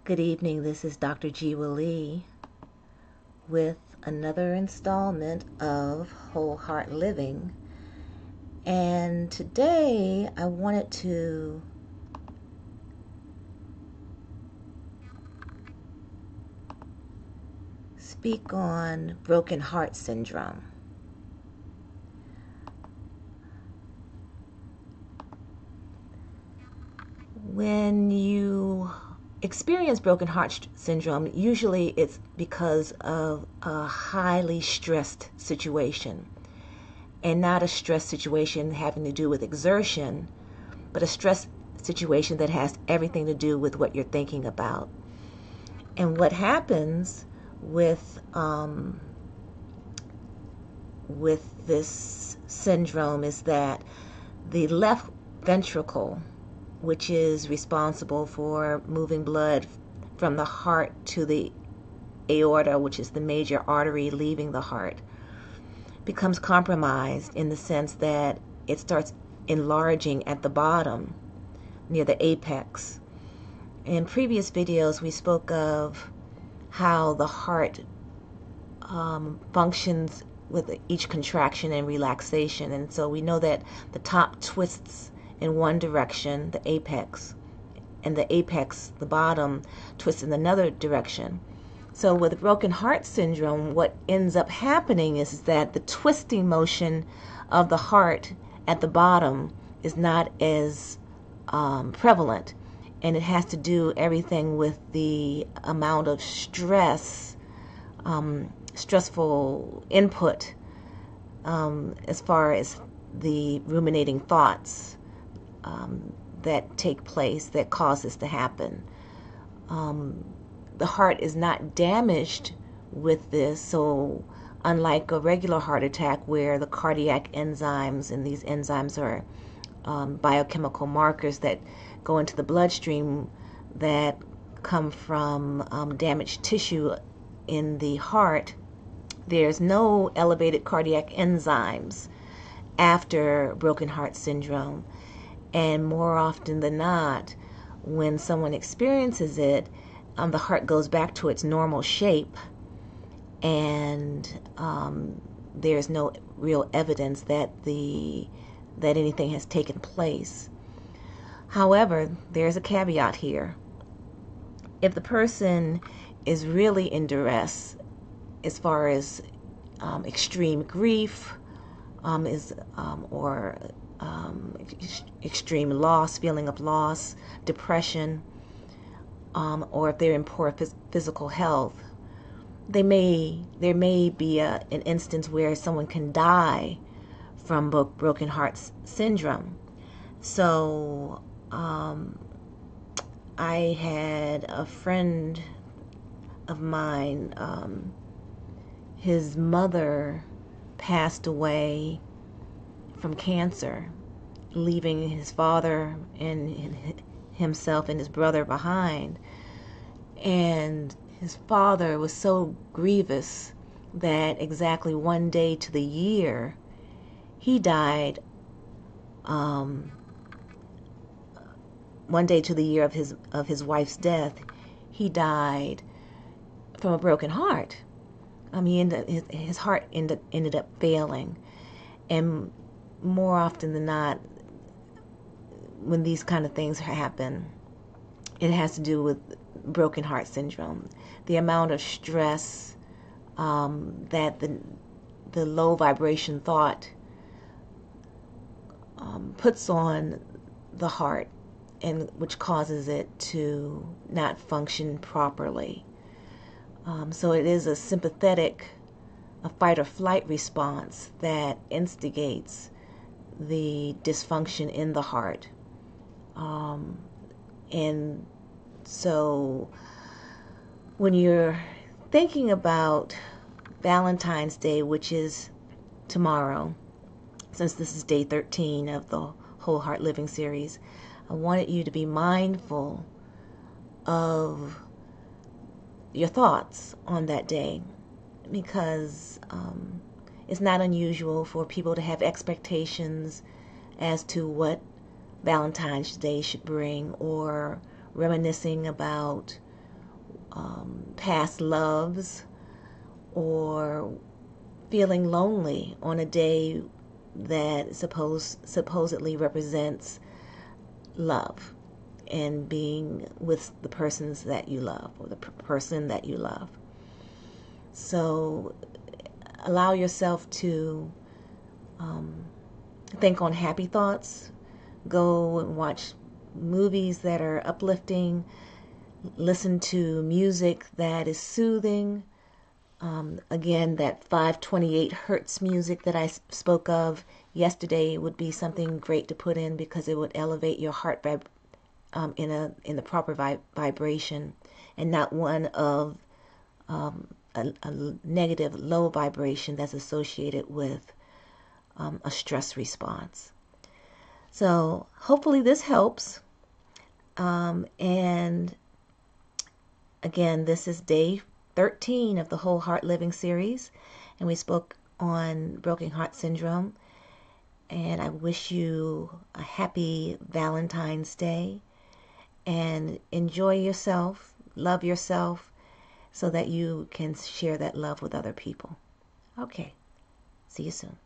Good evening, this is Dr. Jewa Lea with another installment of Whole Heart Living. And today I wanted to speak on broken heart syndrome. When you experience broken heart syndrome, usually it's because of a highly stressed situation, and not a stress situation having to do with exertion, but a stress situation that has everything to do with what you're thinking about. And what happens with this syndrome is that the left ventricle, which is responsible for moving blood from the heart to the aorta, which is the major artery leaving the heart, becomes compromised in the sense that it starts enlarging at the bottom near the apex. In previous videos, we spoke of how the heart functions with each contraction and relaxation, and so we know that the top twists in one direction, the apex, and the apex, the bottom, twists in another direction. So with broken heart syndrome, what ends up happening is that the twisting motion of the heart at the bottom is not as prevalent, and it has to do everything with the amount of stress, stressful input, as far as the ruminating thoughts that take place that cause this to happen. The heart is not damaged with this, so unlike a regular heart attack where the cardiac enzymes, and these enzymes are biochemical markers that go into the bloodstream that come from damaged tissue in the heart, there's no elevated cardiac enzymes after broken heart syndrome. And more often than not, when someone experiences it, the heart goes back to its normal shape, and there's no real evidence that anything has taken place. However, there's a caveat here. If the person is really in duress, as far as extreme grief or extreme loss, feeling of loss, depression, or if they're in poor physical health, there may be an instance where someone can die from broken heart syndrome. So I had a friend of mine, his mother passed away from cancer, leaving his father and himself and his brother behind. And his father was so grievous that exactly one day to the year he died. One day to the year of his wife's death, he died from a broken heart. His heart ended up failing. And more often than not, when these kind of things happen, it has to do with broken heart syndrome. The amount of stress that the low vibration thought puts on the heart, and which causes it to not function properly. So it is a sympathetic, a fight or flight response that instigates the dysfunction in the heart. And so when you're thinking about Valentine's Day, which is tomorrow, since this is day 13 of the Whole Heart Living series, I wanted you to be mindful of your thoughts on that day, because it's not unusual for people to have expectations as to what Valentine's Day should bring, or reminiscing about past loves, or feeling lonely on a day that supposedly represents love and being with the persons that you love, or the person that you love. So allow yourself to think on happy thoughts. Go and watch movies that are uplifting. Listen to music that is soothing. Again, that 528 hertz music that I spoke of yesterday would be something great to put in, because it would elevate your heart in the proper vibration, and not one of a negative low vibration that's associated with a stress response. So hopefully this helps. And again, this is day 13 of the Whole Heart Living series, and we spoke on broken heart syndrome. And I wish you a happy Valentine's Day, and enjoy yourself, love yourself, so that you can share that love with other people. Okay, see you soon.